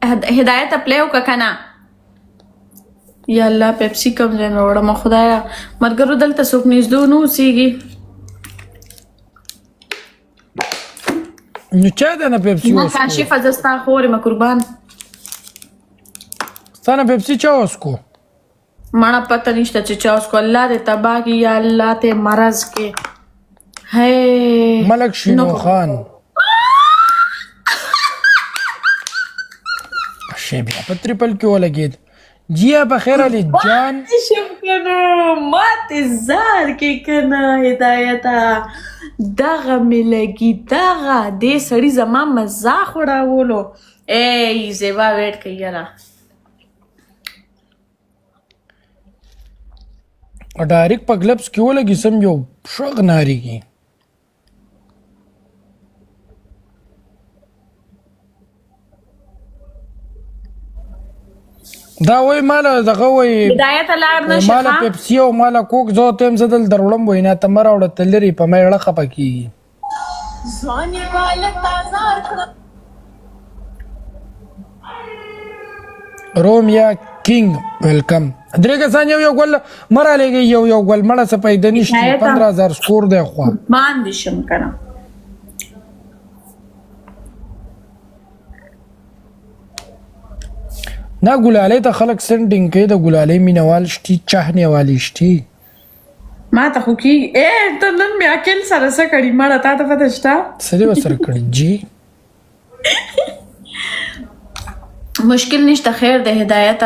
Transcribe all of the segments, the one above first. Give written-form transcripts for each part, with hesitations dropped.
هدایت پلی وکړه که نه. یا الله پیپسي کوم ځای نه وړمه خدایه. ملګرو دلته څوک نږدې نه اوسېږي. نو چا دنه پیپسي نه وسکو؟ کاشفه زه ستا خور یم قربان. ستا نه پیپسي چا وسکو؟ مړه پته نشته چې چا وسکو. الله دې تباه کړي یا الله ته مرض کې. هی ملک شینو خان شی بیا په تریپل کې ولګېد. جیا بخیر علی جان شم کنه ماته زار کې کنه هدایته دغه مې لګي دغه دې سړي زما مزاح وړاولو. ای زیبا ویټ کوي یاره ډایرک په ګلبس کې ولګي سم یو شغ ناریږي. دا وای مالا دغه وای هدایت لاړ نشه مالا پیپسي او مالا کوک زه تم زدل دروړم وای نه ته مراوړه تلری په مې اړه خپه کیږي. رومیا کینګ ویلکم. درې کسان یو ګل مرالېږي یو ګل مړه څه پیدا نشته. 15000 سکور دی خو باندې شم کنه. نه ګلالۍ ته خلک سنډینګ کوي د ګلالۍ مینوال شتي چاهنې والی شتي. ما ته خو کی ته نن مې عقل سره څه کړي مړه تا ته پته شته څه دې ورسره کړي جی؟ مشکل نشته خیر د هدایت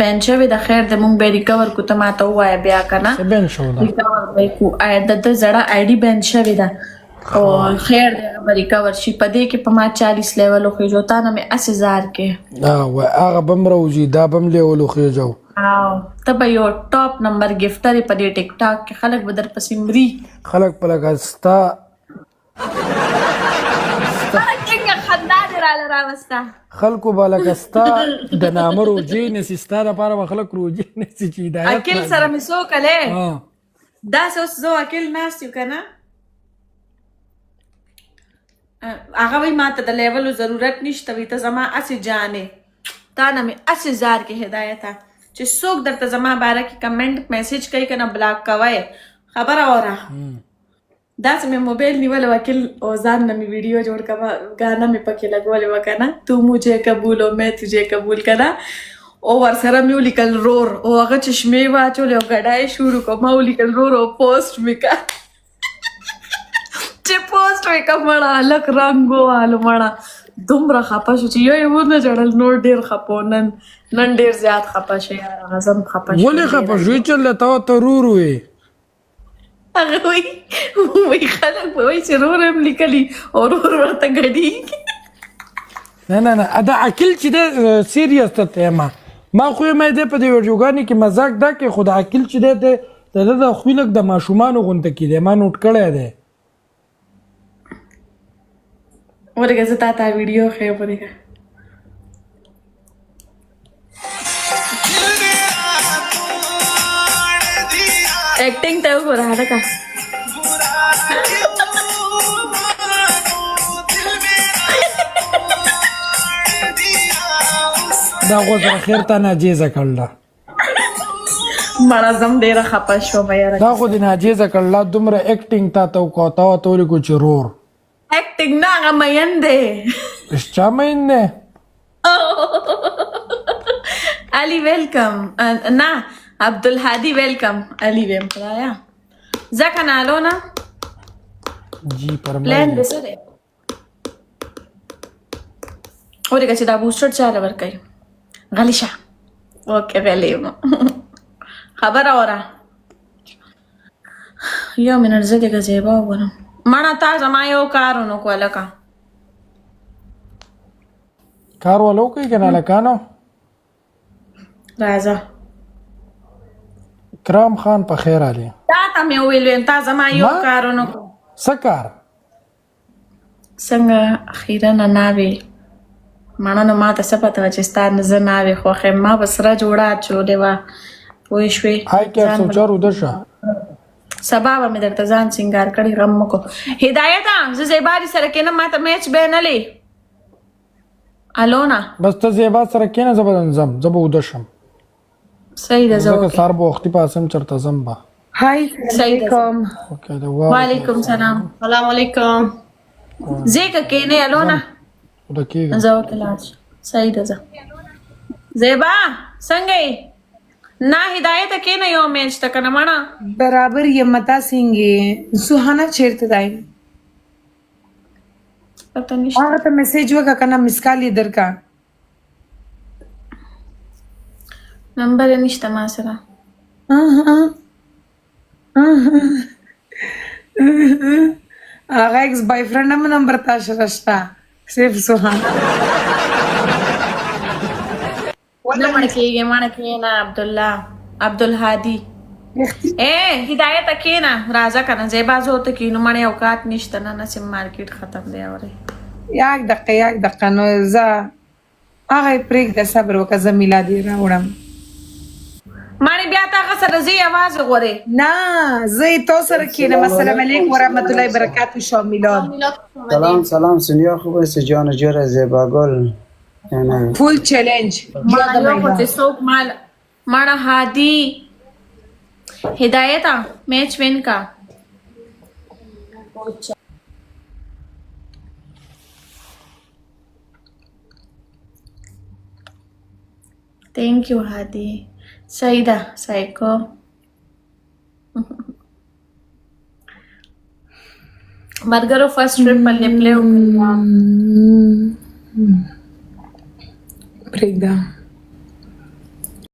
بین شوی د خیر د مونږ به ریکور کو ته ما ته ووایه بیا که نه څه بین شو ده؟ ریکور به کړو د ده زړه آی ډي بین شوې ده او خیر دی هغه به ریکور شي. په دې کې په ما 40 لیول وخېږو تا نه مې هسې زار کې هغه بم راوځي دا بم لیول وخېږو. او ته به یو ټاپ نمبر ګفټر یې په دې ټیک ټاک کې خلک به در پسې مري. خلک په لکه ستا څنګه خندا دې راله راوسته خلکو به لکه ستا د نامه روجې نیسي ستا دپاره به خلک روجې نیسي چې هدایت عقل سره مې څو کلی ها داسې اوس زه عقل ناست یو که نه هغه وایي ما ته د لیولو ضرورت نشته وي ته زما هسې جانې تا نه مې هسې زار کې هدایته چې څوک درته زما باره کې کمنټ میسج کوي که نه بلاک کوئ خبره اوره. داسې مې موبایل نیولی وکیل او ځان نه مې ویډیو جوړ کړه ګانا مې پکې لګولې وه که نه تو مجھے قبول او میں تجھے قبول که نه او ورسره مې ولیکل رور او هغه چشمې واچولې او ګډه یې شروع کړه ما ولیکل رور او پوسټ مې کړه چې پوسټ مې کړه مړه هلک رنګ ووالو مړه دومره خفه شو چې یو یې ونه ژړل نور ډېر خفه نن ډېر زیات خفه شو یاره هغه زم خفه شو. ولې خفه شوې چې له تا ته رور وې؟ هغه وایي خلک به وایي چې رور هم لیکلي او رور ورته ګډېږي. نه دا عقل چې دی سیریس ته تیمه ما خو یې دی په دې ویډیوګانې کې مذاق دا کې خو د عقل چې دی د ده د خوی لږ د ماشومانو غونته کې دی ما نوټ کړی دی. ورګه زه تا ته ویډیو ښیم ورګه ایکټینګ ته وګوره هلکه دا غوږ اخر ته ناجیزه کړله مړه زم ډېره خفه شوم یاره. دا خو دې ناجیزه کړله دومره ایکټینګ تا ته وکړه تا ورته ولیکو چې رور ایکټینګ نه هغه مین دی چا مین دی؟ علي ویلکم نه عبدالهادي ویلکم علي ویم خدایا ځکه نالو نه جی پلان پرمایي دې څه دی ورګه چې دا بوسټر چاله ورکوي غلی شه اوکې غلی یم خبره اوره یو منټ زه دې ګزیبه وګورم مړه تا زما یو کار ونه کړو هلکه کار ولو کوي که نه هلکانو راځه کرام خان په خیر علي تا ته مې وویل ویم تا زما یو کار ونه کړو څه کار څنګه اخیره نه ناوې مړه نو ما ته څه پته وه چې ستا نه زه ناوې خوښ یم ما به سره جوړه اچولې وه پوه شوې هاي کې سوچا روده شه سبا به مې درته ځان سینګار کړی غم مه کو هدایته زه زیباري سره کینم ما ته میچ بینلی الونا بس ته زیبا سره کېنه زه به ځم زه به وده شم صحیح ده ځکه زه سهار به وختي پاسم چېرته ځم به هاي صحیح ده اوکې د وار وعلیکم سلام السلام علیکم زیکه کینه الونا وده کېږم زه وکلاش صحیح ده زه زیبا څنګه یې ना हिदायत کینه یو میچ تک نه مړه برابر یمتا سنگه सुहाना چیرته دای پته نشته هغه ته میسج وکا کنه مسکال یې درکا نمبر یې نشته ما سره هغه ایکس بای فرند هم نمبر تاسو راشتا صرف सुहाना نه مړ کېږي نه عبدالهادي هدایت کېنه راځه کنه زیبا زه ته کینو مړ اوقات نشته نه نسیم مارکیټ ختم دی اوري یک دقیقه نو زه هغه پرېږده صبر وکړه زه میلادي راوړم مانی بیا تا سره زی आवाज غوري نه زه یې تو سره کینم السلام علیکم ورحمت الله وبرکاته شو میلاد سلام سنیا خوب است جان جور زیبا گل یعنی فول چیلنج مړه یو خو چې څوک مال مړه هادي هدایت میچ وین کا थैंक यू हादी सईदा साइको बर्गर फर्स्ट ट्रिप पल्ले प्ले परेगा